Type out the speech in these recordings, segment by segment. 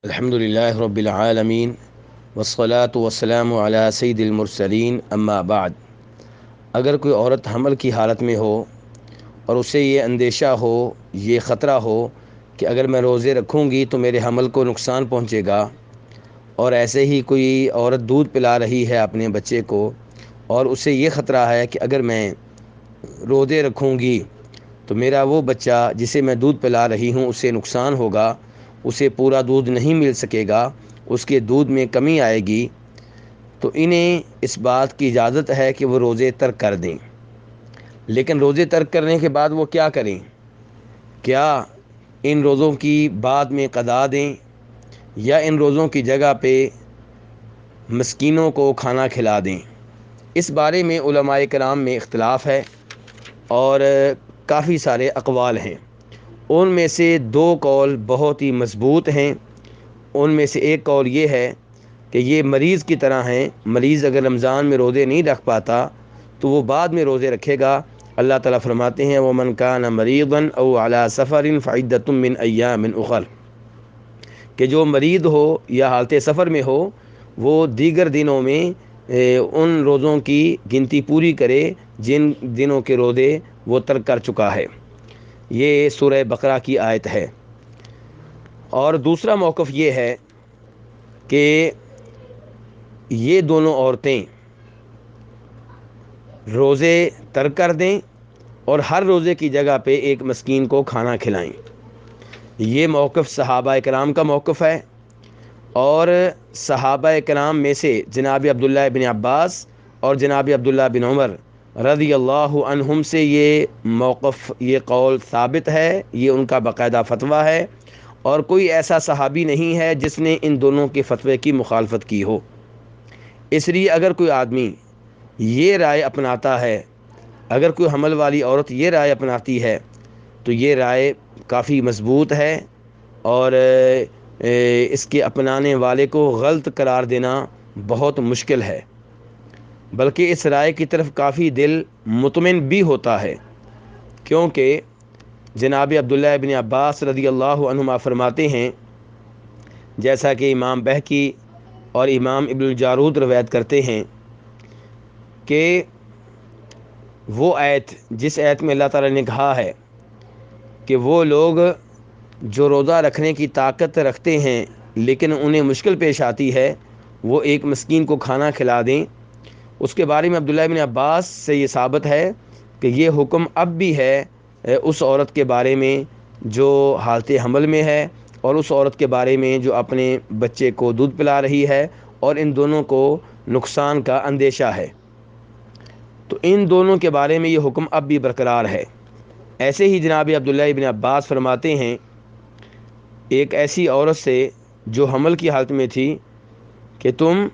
الحمدللہ رب العالمین والصلاة والسلام علی سید المرسلین اما بعد۔ اگر کوئی عورت حمل کی حالت میں ہو اور اسے یہ اندیشہ ہو، یہ خطرہ ہو کہ اگر میں روزے رکھوں گی تو میرے حمل کو نقصان پہنچے گا، اور ایسے ہی کوئی عورت دودھ پلا رہی ہے اپنے بچے کو اور اسے یہ خطرہ ہے کہ اگر میں روزے رکھوں گی تو میرا وہ بچہ جسے میں دودھ پلا رہی ہوں اسے نقصان ہوگا، اسے پورا دودھ نہیں مل سکے گا، اس کے دودھ میں کمی آئے گی، تو انہیں اس بات کی اجازت ہے کہ وہ روزے ترک کر دیں۔ لیکن روزے ترک کرنے کے بعد وہ کیا کریں؟ کیا ان روزوں کی بعد میں قضا دیں یا ان روزوں کی جگہ پہ مسکینوں کو کھانا کھلا دیں؟ اس بارے میں علماء کرام میں اختلاف ہے اور کافی سارے اقوال ہیں۔ ان میں سے دو قول بہت ہی مضبوط ہیں۔ ان میں سے ایک قول یہ ہے کہ یہ مریض کی طرح ہیں، مریض اگر رمضان میں روزے نہیں رکھ پاتا تو وہ بعد میں روزے رکھے گا۔ اللہ تعالیٰ فرماتے ہیں وَمَنْ كَانَ مَرِيضًا أَوْ عَلَى سَفَرٍ فَعِدَّةٌ مِّنْ أَيَّامٍ أُخَرَ، کہ جو مریض ہو یا حالت سفر میں ہو وہ دیگر دنوں میں ان روزوں کی گنتی پوری کرے جن دنوں کے روزے وہ ترک کر چکا ہے۔ یہ سورہ بقرہ کی آیت ہے۔ اور دوسرا موقف یہ ہے کہ یہ دونوں عورتیں روزے ترک کر دیں اور ہر روزے کی جگہ پہ ایک مسکین کو کھانا کھلائیں۔ یہ موقف صحابہ کرام کا موقف ہے، اور صحابہ کرام میں سے جناب عبداللہ بن عباس اور جناب عبداللہ بن عمر رضی اللہ عنہم سے یہ موقف، یہ قول ثابت ہے، یہ ان کا باقاعدہ فتویٰ ہے، اور کوئی ایسا صحابی نہیں ہے جس نے ان دونوں کے فتوے کی مخالفت کی ہو۔ اس لیے اگر کوئی آدمی یہ رائے اپناتا ہے، اگر کوئی حمل والی عورت یہ رائے اپناتی ہے تو یہ رائے کافی مضبوط ہے، اور اس کے اپنانے والے کو غلط قرار دینا بہت مشکل ہے، بلکہ اس رائے کی طرف کافی دل مطمئن بھی ہوتا ہے، کیونکہ جناب عبداللہ بن عباس رضی اللہ عنہما فرماتے ہیں، جیسا کہ امام بہقی اور امام ابن الجارود روایت کرتے ہیں کہ وہ آیت، جس آیت میں اللہ تعالیٰ نے کہا ہے کہ وہ لوگ جو روزہ رکھنے کی طاقت رکھتے ہیں لیکن انہیں مشکل پیش آتی ہے وہ ایک مسکین کو کھانا کھلا دیں، اس کے بارے میں عبداللہ بن عباس سے یہ ثابت ہے کہ یہ حکم اب بھی ہے اس عورت کے بارے میں جو حالت حمل میں ہے، اور اس عورت کے بارے میں جو اپنے بچے کو دودھ پلا رہی ہے اور ان دونوں کو نقصان کا اندیشہ ہے، تو ان دونوں کے بارے میں یہ حکم اب بھی برقرار ہے۔ ایسے ہی جناب عبداللہ بن عباس فرماتے ہیں ایک ایسی عورت سے جو حمل کی حالت میں تھی کہ تم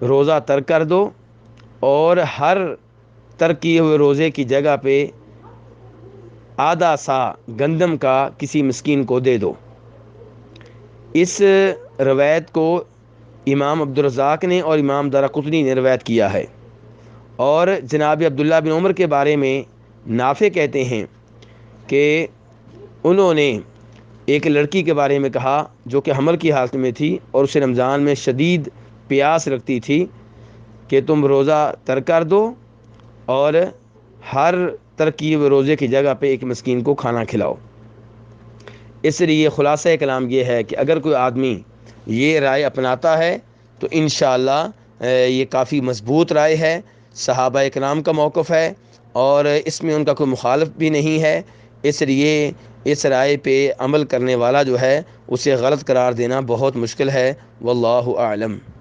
روزہ ترک کر دو اور ہر ترک کیے ہوئے روزے کی جگہ پہ آدھا سا گندم کا کسی مسکین کو دے دو۔ اس روایت کو امام عبدالرزاق نے اور امام دارقطنی نے روایت کیا ہے، اور جناب عبداللہ بن عمر کے بارے میں نافع کہتے ہیں کہ انہوں نے ایک لڑکی کے بارے میں کہا جو کہ حمل کی حالت میں تھی اور اسے رمضان میں شدید پیاس لگتی تھی کہ تم روزہ ترک کر دو اور ہر ترک کیے ہوئے روزے کی جگہ پہ ایک مسکین کو کھانا کھلاؤ۔ اس لیے خلاصہ کلام یہ ہے کہ اگر کوئی آدمی یہ رائے اپناتا ہے تو انشاءاللہ یہ کافی مضبوط رائے ہے، صحابہ کرام کا موقف ہے، اور اس میں ان کا کوئی مخالف بھی نہیں ہے، اس لیے اس رائے پہ عمل کرنے والا جو ہے اسے غلط قرار دینا بہت مشکل ہے۔ واللہ اعلم۔